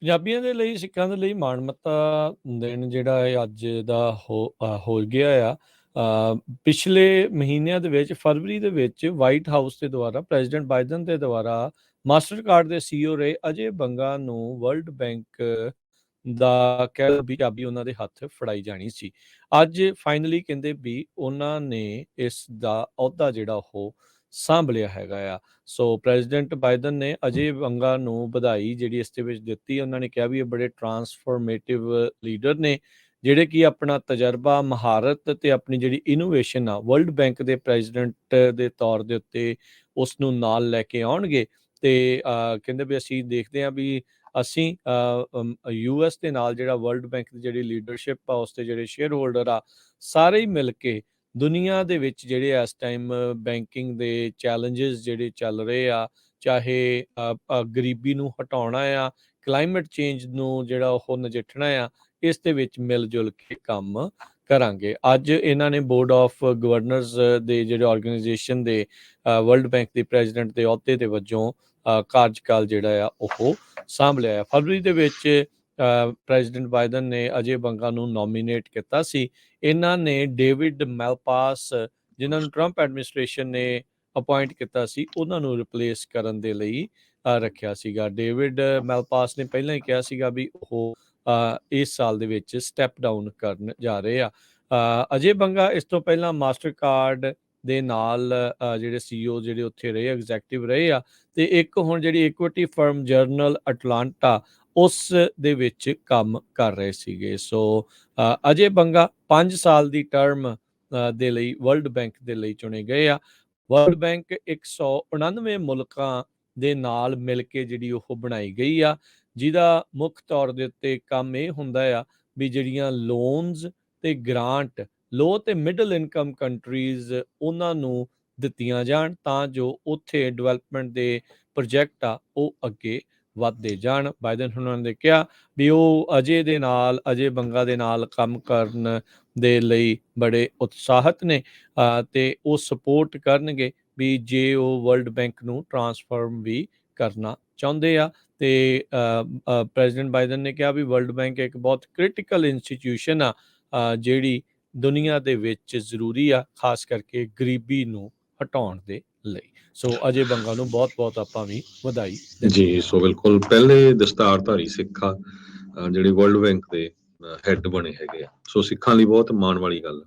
ਪੰਜਾਬੀਆਂ ਦੇ ਲਈ ਸਿੱਖਾਂ ਦੇ ਲਈ ਮਾਣਮੱਤਾ ਦਿਨ ਜਿਹੜਾ ਇਹ ਅੱਜ ਦਾ ਹੋ ਗਿਆ ਆ। ਪਿਛਲੇ ਮਹੀਨਿਆਂ ਦੇ ਵਿੱਚ ਫਰਵਰੀ ਦੇ ਵਿੱਚ ਵਾਈਟ ਹਾਊਸ ਦੇ ਦੁਆਰਾ ਪ੍ਰੈਜ਼ੀਡੈਂਟ ਬਾਈਡਨ ਦੇ ਦੁਆਰਾ ਮਾਸਟਰਕਾਰਡ ਦੇ ਸੀਈਓ ਰਹੇ ਅਜੇ ਬੰਗਾ ਨੂੰ ਵਰਲਡ ਬੈਂਕ ਦਾ ਕਹਿ ਲਓ ਵੀ ਚਾਬੀ ਉਹਨਾਂ ਦੇ ਹੱਥ ਫੜਾਈ ਜਾਣੀ ਸੀ। ਅੱਜ ਫਾਈਨਲੀ ਕਹਿੰਦੇ ਵੀ ਉਹਨਾਂ ਨੇ ਇਸ ਦਾ ਅਹੁਦਾ ਜਿਹੜਾ ਉਹ ਸਾਂਭ ਲਿਆ ਹੈਗਾ ਆ। ਸੋ ਪ੍ਰੈਜ਼ੀਡੈਂਟ ਬਾਈਡਨ ਨੇ ਅਜੇ ਬੰਗਾ ਨੂੰ ਵਧਾਈ ਜਿਹੜੀ ਇਸ ਦੇ ਵਿੱਚ ਦਿੱਤੀ। ਉਹਨਾਂ ਨੇ ਕਿਹਾ ਵੀ ਇਹ ਬੜੇ ਟਰਾਂਸਫੋਰਮੇਟਿਵ ਲੀਡਰ ਨੇ ਜਿਹੜੇ ਕਿ ਆਪਣਾ ਤਜਰਬਾ, ਮਹਾਰਤ ਤੇ ਆਪਣੀ ਜਿਹੜੀ ਇਨੋਵੇਸ਼ਨ ਆ ਵਰਲਡ ਬੈਂਕ ਦੇ ਪ੍ਰੈਜ਼ੀਡੈਂਟ ਦੇ ਤੌਰ ਦੇ ਉੱਤੇ ਉਸ ਨੂੰ ਨਾਲ ਲੈ ਕੇ ਆਉਣਗੇ। ਤੇ ਕਹਿੰਦੇ ਵੀ ਅਸੀਂ ਦੇਖਦੇ ਹਾਂ ਵੀ ਅਸੀਂ US ਦੇ ਨਾਲ ਜਿਹੜਾ ਵਰਲਡ ਬੈਂਕ ਦੀ ਜਿਹੜੀ ਲੀਡਰਸ਼ਿਪ ਆ ਉਸ ਦੇ ਜਿਹੜੇ ਸ਼ੇਅਰ ਹੋਲਡਰ ਆ ਸਾਰੇ ਹੀ ਮਿਲ ਕੇ ਦੁਨੀਆ ਦੇ ਵਿੱਚ ਜਿਹੜੇ ਇਸ ਟਾਈਮ ਬੈਂਕਿੰਗ ਦੇ ਚੈਲੰਜਸ ਜਿਹੜੇ ਚੱਲ ਰਹੇ ਆ, ਚਾਹੇ ਗਰੀਬੀ ਨੂੰ ਹਟਾਉਣਾ ਆ, ਕਲਾਈਮੇਟ ਚੇਂਜ ਨੂੰ ਜਿਹੜਾ ਉਹ ਨਜਿੱਠਣਾ ਆ, ਇਸ ਦੇ ਵਿੱਚ ਮਿਲ ਜੁਲ ਕੇ ਕੰਮ ਕਰਾਂਗੇ। ਅੱਜ ਇਹਨਾਂ ਨੇ ਬੋਰਡ ਆਫ ਗਵਰਨਰਸ ਦੇ ਜਿਹੜੇ ਆਰਗੇਨਾਈਜੇਸ਼ਨ ਦੇ ਵਰਲਡ ਬੈਂਕ ਦੇ ਪ੍ਰੈਜ਼ੀਡੈਂਟ ਦੇ ਅਹੁਦੇ ਦੇ ਵਜੋਂ ਕਾਰਜਕਾਲ ਜਿਹੜਾ ਆ ਉਹ ਸਾਂਭ ਲਿਆ ਆ। ਫਰਵਰੀ ਦੇ ਵਿੱਚ ਪ੍ਰੈਜ਼ੀਡੈਂਟ ਬਾਈਡਨ ਨੇ ਅਜੇ ਬੰਗਾ ਨੂੰ ਨੋਮੀਨੇਟ ਕੀਤਾ ਸੀ। ਇਹਨਾਂ ਨੇ ਡੇਵਿਡ ਮੈਲਪਾਸ ਜਿਨ੍ਹਾਂ ਨੂੰ ਟਰੰਪ ਐਡਮਿਨਿਸਟ੍ਰੇਸ਼ਨ ਨੇ ਅਪਾਇੰਟ ਕੀਤਾ ਸੀ ਉਹਨਾਂ ਨੂੰ ਰਿਪਲੇਸ ਕਰਨ ਦੇ ਲਈ ਰੱਖਿਆ ਸੀਗਾ। ਡੇਵਿਡ ਮੈਲਪਾਸ ਨੇ ਪਹਿਲਾਂ ਹੀ ਕਿਹਾ ਸੀਗਾ ਵੀ ਉਹ ਇਸ ਸਾਲ ਦੇ ਵਿੱਚ ਸਟੈਪ ਡਾਊਨ ਕਰਨ ਜਾ ਰਹੇ ਆ। ਅਜੇ ਬੰਗਾ ਇਸ ਤੋਂ ਪਹਿਲਾਂ ਮਾਸਟਰਕਾਰਡ ਦੇ ਨਾਲ ਜਿਹੜੇ ਸੀਈਓ ਜਿਹੜੇ ਉੱਥੇ ਰਹੇ, ਐਗਜ਼ੈਕਟਿਵ ਰਹੇ ਆ। ਤੇ ਇੱਕ ਹੁਣ ਜਿਹੜੀ ਇਕੁਇਟੀ ਫਰਮ ਜਰਨਲ ਅਟਲਾਂਟਾ ਉਸ ਦੇ ਵਿੱਚ ਕੰਮ ਕਰ ਰਹੇ ਸੀਗੇ। ਸੋ ਅਜੇ ਬੰਗਾ 5 ਸਾਲ ਦੀ ਟਰਮ ਦੇ ਲਈ ਵਰਲਡ ਬੈਂਕ ਦੇ ਲਈ ਚੁਣੇ ਗਏ ਆ। ਵਰਲਡ ਬੈਂਕ 199 ਮੁਲਕਾਂ ਦੇ ਨਾਲ ਮਿਲ ਕੇ ਜਿਹੜੀ ਉਹ ਬਣਾਈ ਗਈ ਆ, ਜਿਹਦਾ ਮੁੱਖ ਤੌਰ ਦੇ ਉੱਤੇ ਕੰਮ ਇਹ ਹੁੰਦਾ ਆ ਵੀ ਜਿਹੜੀਆਂ ਲੋਨਸ ਤੇ ਗ੍ਰਾਂਟ ਲੋ ਤੇ ਮਿਡਲ ਇਨਕਮ ਕੰਟਰੀਜ਼ ਉਹਨਾਂ ਨੂੰ ਦਿੱਤੀਆਂ ਜਾਣ ਤਾਂ ਜੋ ਉੱਥੇ ਡਿਵੈਲਪਮੈਂਟ ਦੇ ਪ੍ਰੋਜੈਕਟ ਆ ਉਹ ਅੱਗੇ ਵੱਧਦੇ ਜਾਣ। ਬਾਈਡਨ ਉਹਨਾਂ ਨੇ ਕਿਹਾ ਵੀ ਉਹ ਅਜੇ ਬੰਗਾ ਦੇ ਨਾਲ ਕੰਮ ਕਰਨ ਦੇ ਲਈ ਬੜੇ ਉਤਸ਼ਾਹਤ ਨੇ ਤੇ ਉਹ ਸਪੋਰਟ ਕਰਨਗੇ ਵੀ ਜੇ ਉਹ ਵਰਲਡ ਬੈਂਕ ਨੂੰ ਟਰਾਂਸਫਾਰਮ ਵੀ ਕਰਨਾ ਚਾਹੁੰਦੇ ਆ। ਤੇ ਪ੍ਰੈਜ਼ੀਡੈਂਟ ਬਾਈਡਨ ਨੇ ਕਿਹਾ ਵੀ ਵਰਲਡ ਬੈਂਕ ਇੱਕ ਬਹੁਤ ਕ੍ਰਿਟੀਕਲ ਇੰਸਟੀਟਿਊਸ਼ਨ ਆ ਜਿਹੜੀ ਦੁਨੀਆ ਦੇ ਵਿੱਚ ਜ਼ਰੂਰੀ ਆ, ਖਾਸ ਕਰਕੇ ਗਰੀਬੀ ਨੂੰ ਹਟਾਉਣ ਦੇ ਲਈ। ਸੋ ਅਜੇ ਬੰਗਾ ਨੂੰ ਬਹੁਤ-ਬਹੁਤ ਆਪਾਂ ਵੀ ਵਧਾਈ ਦਿੰਦੇ ਜੀ। ਸੋ ਬਿਲਕੁਲ ਪਹਿਲੇ ਦਸਤਾਰਧਾਰੀ ਸਿੱਖ ਆ ਜਿਹੜੇ ਵਰਲਡ ਬੈਂਕ ਦੇ ਹੈੱਡ ਬਣੇ ਹੈਗੇ ਆ। ਸੋ ਸਿੱਖਾਂ ਲਈ ਬਹੁਤ ਮਾਣ ਵਾਲੀ ਗੱਲ।